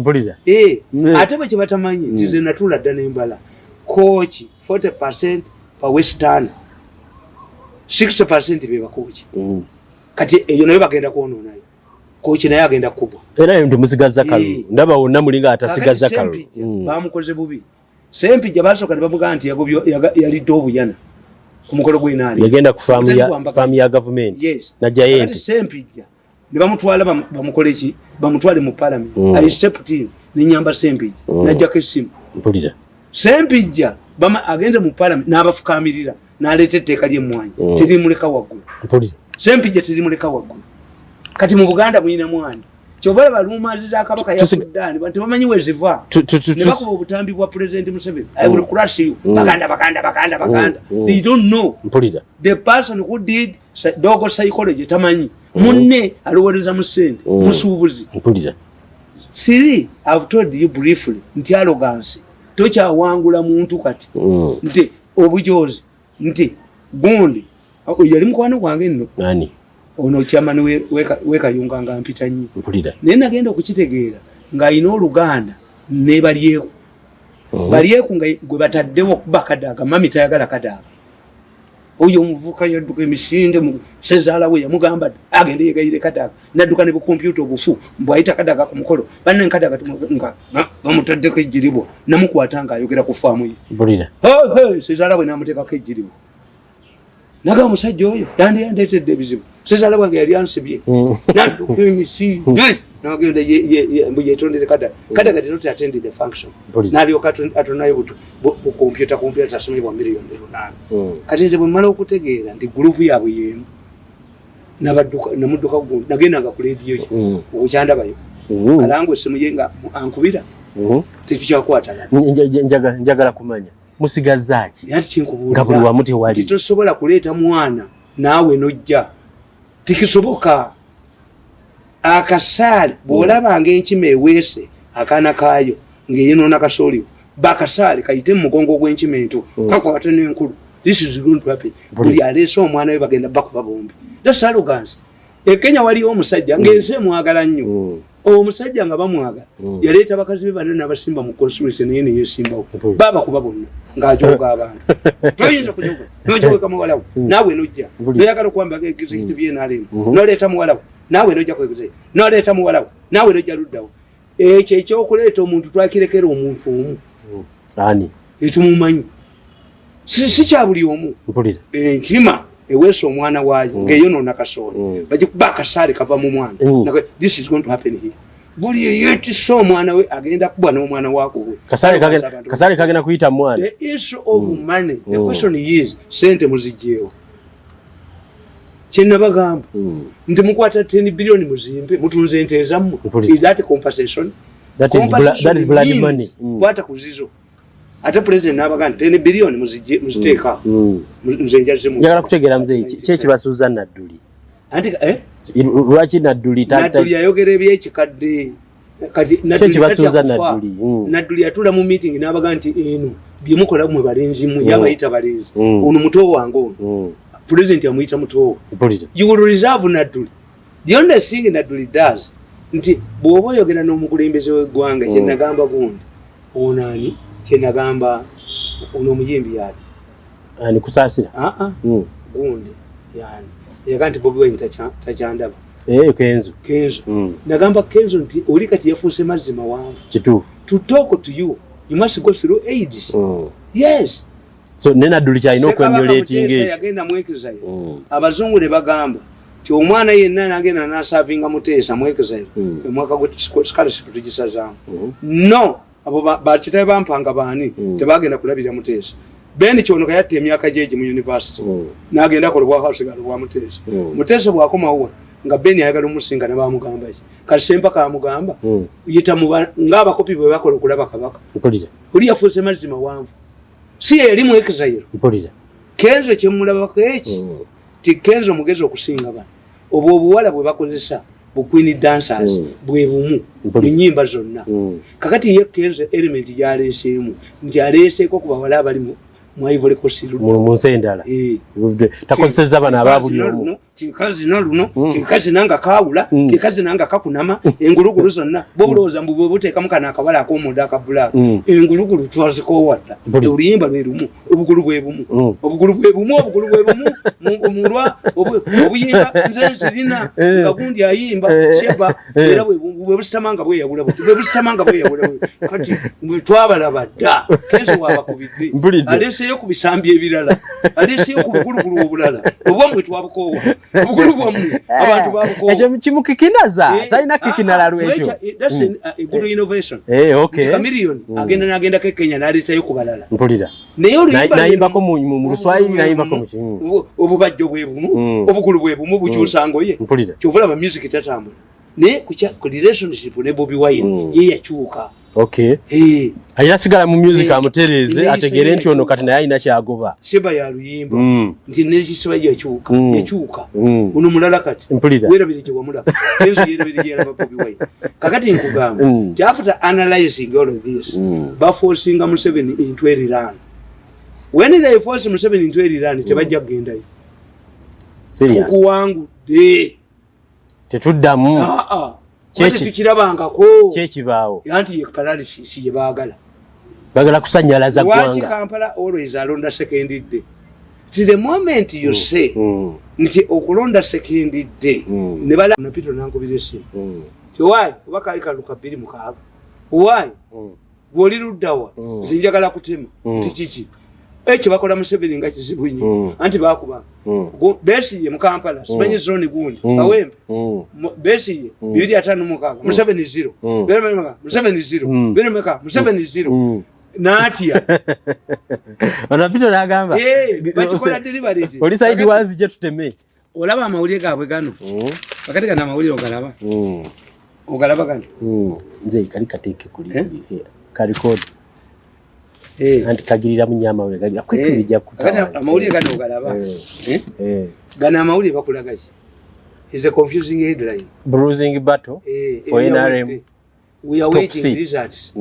ate bwe kibatamanyi ntize natula dda nembala coach 40% pa western 60% beba coach kati eyo nayo bagenda kuono nayo coach nayo agenda kubwa era ndo musigaza kalu ndaba wonna mulinga atasigaza kalu bamukoze bubi sempi jabasoka bamuga nti yali dobuyana kumukolo gwinali yagenda ku farm ya government na giant sempi ja ne bamutwala bamukoleki bamutwale mu parliament ali step team ni nyamba sempi na jakesimu mpulira sempi ja bama agenda mu parliament n'abafukamirira n'alete teka lye mwanyi tiri muleka wagulu mpulira sempi je tiri muleka wagulu kati mu Buganda mwina mwani kyobala balumazi za kabaka ya Sudan bantu bamanyi weziva ne bakuba obutambi bwa president Museveni I will crush you Baganda they don't know mpulira the person who did dogo psychology tamanyi munne alowoleza musende musubuzi mpulira siri I've told you briefly nti arrogance tocha wangula muntu kati nti obujozi nti gundi yali mukwano gwange nno nani ono chairman weka yunga nga mpita nyi mpulira nena genda okukitegeera nga ino Luganda ne balyeku balyeku nga gwe bataddewo kubakadaga mami tayagala kadaga oyo omuvuka yadduka emisinde mu sezaala we yamugamba agende yegayire kadaga nadduka ne bu computer obufu mbwayita kadaga ku mukolo banne kadaga nga bamutaddeko ejjiribo namukwatanga ayogera ku faamu ye mpulira sezaala we namuteekako ejjiribo naga omusajja oyo yandeetedde ebizibu sezaala wange yali ansibye nadduka emisi nagenda yetondere kadaga did not attend the function nalyoka atonayo bu computer tasomebwa miliyoni 8 kati nze bwe mmala okutegeera nti gurupu yaabwe yemu namudduka gundi nagendanga ku rediyo ye okukyandabayo kalangwe essimu ye nga ankubira tetukyakwatana njagala kumanya musigazaaki nati kinkubuulira nga buli wamu tewali titosobola kuleeta mwana naawe nojja tikisoboka akasaale bw'olabanga enkima eweese akaana kaayo ng'eyonoona kasooliwo bakasaale kayite mu mugongo gw'enkima ento kakwate n'enkulu this is going to happen buli aleese omwana we bagenda bakuba bombi that's arrogance Kenya waliyo omusajja ng'ensi emwagala nnyo omusajja nga bamwagala yaleeta bakazi be banne n'abasimba mu constituency naye neyesimbawo baba kuba bonna ng'ajoga abantu toyinza kujoga nojogeka muwalawo naawe nojja noyagala okuwambako executive ye n'alemu noleeta muwalawo naawe nojja kwegeze noleeta muwalawo naawe nojja luddawo ekyo ekyokuleeta omuntu twakirekera omuntu omu ani etumumanyi si kya buli omu enkima eweesa omwana waayo ng'eyonoona kasooli bagikuba akasaale kava mu mwana this is going to happen here buli yeetisa omwana we agenda kubwa n'omwana waako we kasaale kagenda kuyita mwana the issue of money the question is sente muzijjeewo Chenna bagamba. Nti mukwata 10 billion muzimbe mutunze ente ezammwe. Is that compensation? That is blood money. Kwata kuzizo. Ate president n'abagamba 10 billion muziteeka. Nze njaze mu. Njagala kutegeera mzee kyeki basuuza Nadduli. Anti lwaki Nadduli Nadduli yayogera ebyekikadde kati Nadduli yatula mu meeting n'abagamba nti eno bye mukola mwe balenzi mu yabayita balenzi ono muto wange ono president amuyita muto. You will reserve Nadduli. The only thing Nadduli does nti bw'oba oyogera n'omukulembeze w'eggwanga kye nagamba gundi onani kye nagamba ono omuyimbi yali ani kusaasira gundi yani yaga nti Bobi Wine takyandaba Kenzo nagamba Kenzo nti oli kati yafuuse mazima wangu kituufu to talk to you you must go through ages. Yes, so nena Nadduli kyalina okwemulating yagenda mwekezayo abazungu ne bagamba ti omwana yenna nagenda nasavinga Muteesa mwekezayo omwaka gwe scholarship tugisazaamu no abo bakitaye bampanga baani tebagenda kulabira Muteesa. Ben Kyonoka yatta emyaka gyegi mu university nagenda kolebwa house galo bwa Muteesa. Muteesa bwakomawo nga Ben ayagala umusinga ne bamugamba ki kasempa kamugamba yita ng'abakopi bwe bakola okulaba kabaka oli yafuuse mazima wanvu si eri mwekezayo Kenzo kyemulabako eki ti Kenzo mugezi okusinga bano obwo obuwala bwe bakozesa bukwini dancers bwe bumu ennyimba zonna kakati ye Kenzo element gyaleeseemu nti aleeseeko ku bawala abali mu Ivory Coast mu nsi endala takozesezza bano ababuli omu kikazi luno kikazi nanga kawula kikazi nanga kakunama engulugulu zonna bobulowooza mbu buteekamu kana akabala ak'omunda aka black engulugulu twazikoowadda oluyimba lwe lumu obugulu bwe bumu omulwa obuyimba nze nzirina nga gundi ayimba sheba era bwe busitamanga bweyawula kati twabalaba dda Kenzo waabakubidde aleeseyo ku bisambi ebirala aleeseyo ku bugulugulu obulala obwamwe twabukoowa obugulu bwammwe abantu babukoowa ekyo kimukikinaza talina kikinala lwekyo. That's a good innovation. Chameleon agenda ke Kenya n'aleetayo ku balala mpulira nayimbako mu Luswayiri nayimbako mu obubajjo bwe bumu obugulu bwe bumu bukyusa ngoye kyovula ba music tatambula ne ku relationship ne Bobi Wine ye yakyuka. Ayina sigala mu music amutereze ategere nti ono kati naye ayina kyagoba sheba ya luyimba nti nekisiba yakyuka uno mulala kati werabire gye wamulaba Kenzo yerabire yalaba Bobi Wine kakati nkugamba after analyzing all of this baforcinga Museveni into a run. When they force Museveni into a run tebajja kugendayo serious kuwangu tetuddamu tukirabangako kyekibaawo yanti ye paralysis ye bagala kusanyalaza gwanga. Waki Kampala always alonda second day. To the moment you say nti okulonda second day ne bala napito nankubira esimu why wakalika luka 2 mukaaga why bwoli luddawa zinjagala kutema tikiki ekyo bakola Museveni nga kizibu nnyo anti bakuba Besigye mu Kampala simanyi zone gundi Kawempe Besigye 256 Museveni 0 beremeka Museveni 0 beremeka Museveni 0 natia anapito nagamba bakikola delivery oli side wazi je tuteme olaba amawulire gaabwe gano bakati kana amawulire ogalaba kano nze kali kateke kuli karikod anti kagirira munyama we gali akwekirija kutaka amawulire gano ogalaba gana amawulire bakulaga ki is a confusing headline bruising battle for NRM. We are waiting results,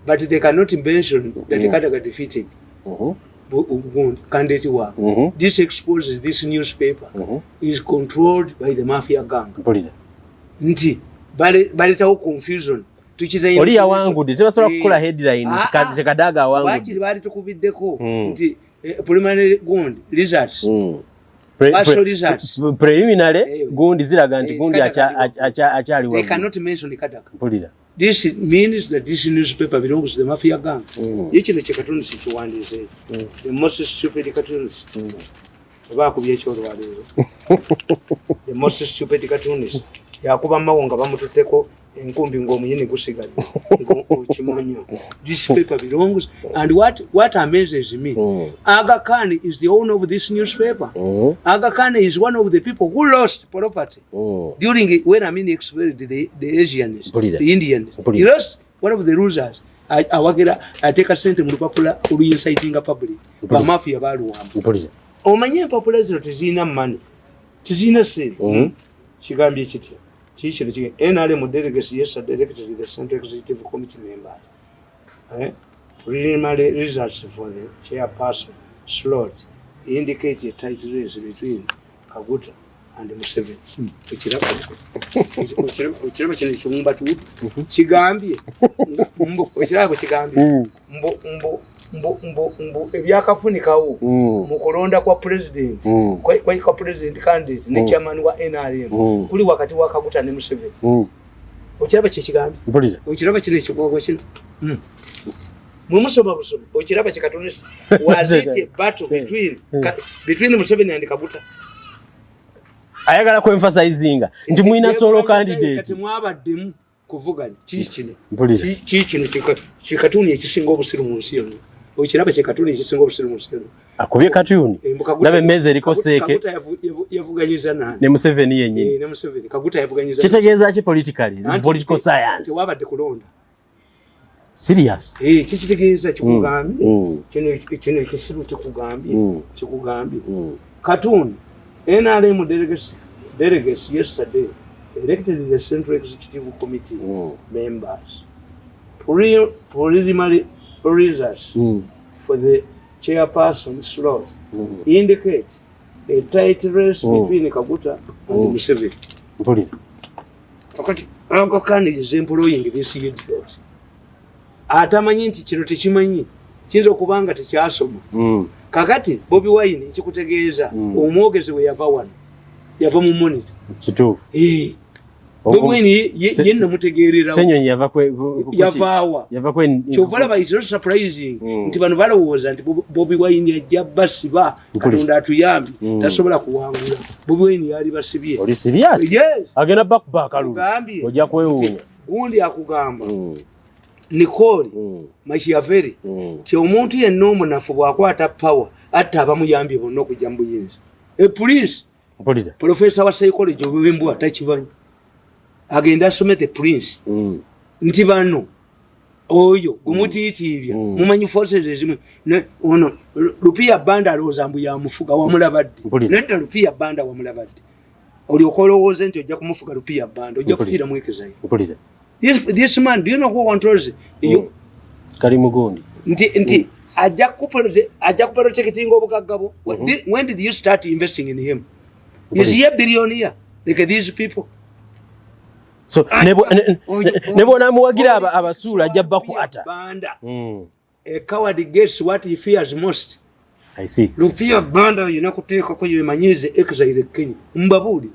but they cannot mention that Kadaga defeated candidate work. This exposes this newspaper is controlled by the Mafia gang. Nti baletawo confusion. Oli yawangudde tebasobola kukola headline Kadaga awangudde. Wakiri bali tukubiddeko nti preliminary gundi results. Preliminary gundi ziraga nti gundi akyali they cannot mention Kadaga. This means that this newspaper belongs to the Mafia gang. Each of the cartoonists to one is the most stupid cartoonist. The most stupid cartoonist. Yakuba Mawonga Bamuteko, enkumbi ng'omuyini gusigala okimanyo. This paper belongs, and what amazes me, Aga Khan is the owner of this newspaper. Aga Khan is one of the people who lost property during when Amin expelled the Asians, the Indians. He lost one of the losers. I take a sentence mulupapula inciting a public. But Mafia baluwamu. Omanye papula zino tizina money. Tizina say. Chigambi chiti. Chichi NRM delegates yesterday elected the Central Executive Committee member. Preliminary results for the chairperson slot indicate a tight race between Kaguta and Museveni. Uchiraba chine chumba tu chigambi mbo ebyakafunikawo mu kulonda kwa president kwa president candidate ne chairman wa NRM kuli wakati wa Kaguta ne Museveni. Uchiraba chichigambi uchiraba chine chikogo chino mumusoma busoma uchiraba chikatonesa was it a battle between Museveni and Kaguta. Ayagala ku emphasizing nti muina solo candidate kati mwabaddemu kuvuganya kikino kikatuni ekisinga obusiru mu nsi yonna. Okiraba kikatuni ekisinga obusiru mu nsi yonna akubye katuni nabe meze eriko seeke yavuganyiza nani ne Museveni yennyini ne Museveni Kaguta yavuganyiza kitegeeza ki politically political science wabadde kulonda serious kikitegeeza kikugambye kino ekisiru kikugambye katuni NRM delegates yesterday elected the Central Executive Committee members. Preliminary results for the chairperson slot indicate a tight race between Kaguta and Museveni. Okay, Aga Khan is employing this idiot. Atamanyi nti kino tekimanyi kiyinza okubanga tekyasoma. Kakati Bobi Wine ekikutegeeza omwogezi we yava wano yava mu monitor kituufu Bobi Wine yenna mutegeerera Senyonyi yava kyovala ba is surprising nti bano balowooza nti Bobi Wine ajja basiba Katonda atuyambi tasobola kuwangula. Bobi Wine yali basibye. Oli serious? Yes. Agenda back alu ojja kwewuunya gundi akugamba Nicole Machiavelli ti omuntu yenna omunafu bw'akwata power atta abamuyambye bonna okujja mu buyinza. Prince Professor wa psychology ow'embwa takimanyi agenda asomete Prince nti bano oyo gumutiitibya mumanyi forces ezimu ono Rupia Banda alowooza mbu yamufuga wamulabadde nedda Rupia Banda wamulabadde olyoka olowooze nti ojja kumufuga Rupia Banda ojja kufiira mwekezayo. This man, do you know who controls you? Karimugundi. Nti ajja kuprotecting obugagabo. When did you start investing in him? Is he a billionaire like these people? So nebo namuwagira abasula ajja bakwata. A coward gets what he fears most. I see. Rupia Banda yunakuteeka ko yemanyize exile Kenya. Mbabuli.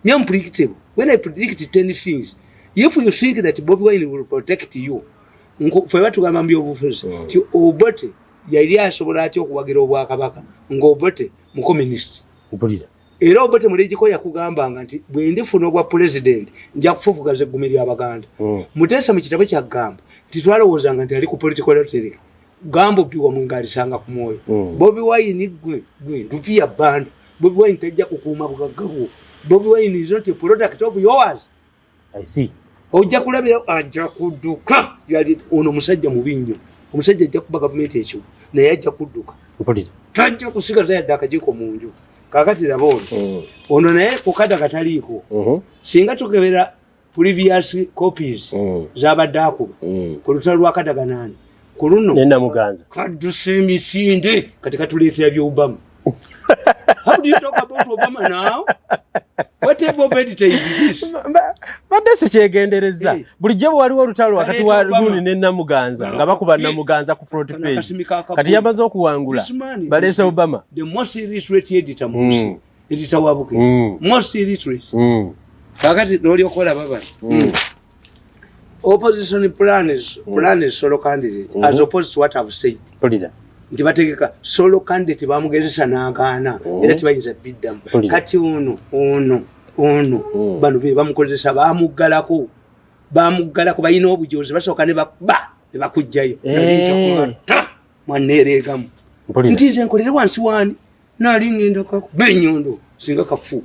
Nyam predictable. When I predict 10 things, if you think that Bobi Wine will protect you, for what to come your first, to Obote, the idea is over at your Wagiro Wakabaka, Ngobote, Communist. A robot Muriko Yakugamba, and when the Funoga president, Jack Fofuka Gumeria Bagand, Mutesa Michitabacha Gam, Titwala was an anti political rhetoric. Gambo Piwamungari Sanga Moy, Bobi Wine need going to be a band, Bobi Wine Tajakuma Gago. Bobi Wine is not a product of yours. I see. Ojja kulabira ajja kudduka yali ono musajja mubinyo omusajja ajja kuba gavumenti ekyo naye ajja kudduka tajja kusigaza yadde akajiko mu nju kakati laba ono naye kukada kataliiko singa tukebera previous copies z'abadde akuba ku lutalo lwa kadaganani ku luno nenda muganza kadduse emisinde kati katuleetera by'Obama. How do you talk about Obama now? What type of editor is this? But that's kyegendereza. Bulijjo waliwo olutalo wakati wa Ruguni ne Namuganza nga bakuba Namuganza ku front page. Kati yabaza okuwangula. Balese Obama. The most illiterate editor munsi. Editor wabuke. Most illiterate. Kakati noli okola baba. Opposition plans solo candidate as opposed to what I've said. Nti bategeka solo candidate bamugezesa n'agaana era tibayinza biddamu kati ono bano be bamukozesa bamuggalako bamugala ku bayina obujozi basooka ne bakujjayo nalinja mwanereegamu nti nze nkolere wansi wani naali ngenda kakuba ennyondo singa kafu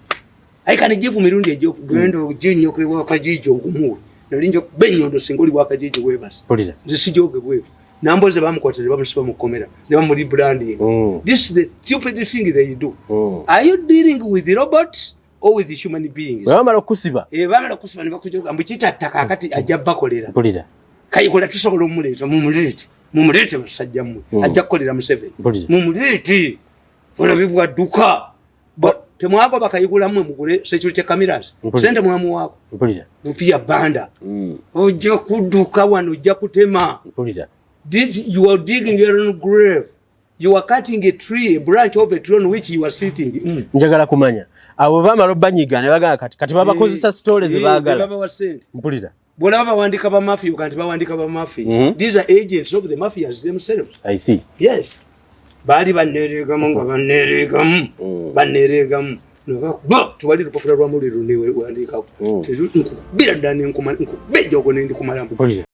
ayika ne jivu mirundi genda ojinyo kwewakajiji ogumuwe nalinja kuba ennyondo singa oli bwakajiji webasi nze sijoge bwewe namboze bamukwatire bamusiba mu komera ne bamuli branding. This is the stupid thing they do. Are you dealing with robots or with human beings? Bamala kusiba ne bakujoga mbuchita ttaka akati ajja bakolera kayikola tusobola omuleta mumulete basajja mu ajja kukolera Museveni mumulete olabibwa duka temwago bakayigula mmwe mugule security cameras sente mwamu wako mupia banda ojja kuduka wano ojja kutema you are digging your own grave. You are cutting a tree, a branch of a tree on which you are sitting. Njagala kumanya. Abo bamala banyiga ne bagala kati babakozesa stories bagala. Mpulira. Bona bawandika ba Mafia kanti bawandika ba Mafia. These are agents of the Mafias themselves. I see. Yes. Bali baneregamu nga baneregamu. Tuwali lupapula lwa muliro niwe wandika. Bira dani nkubejja ogwo nendi kumala. Mpulira.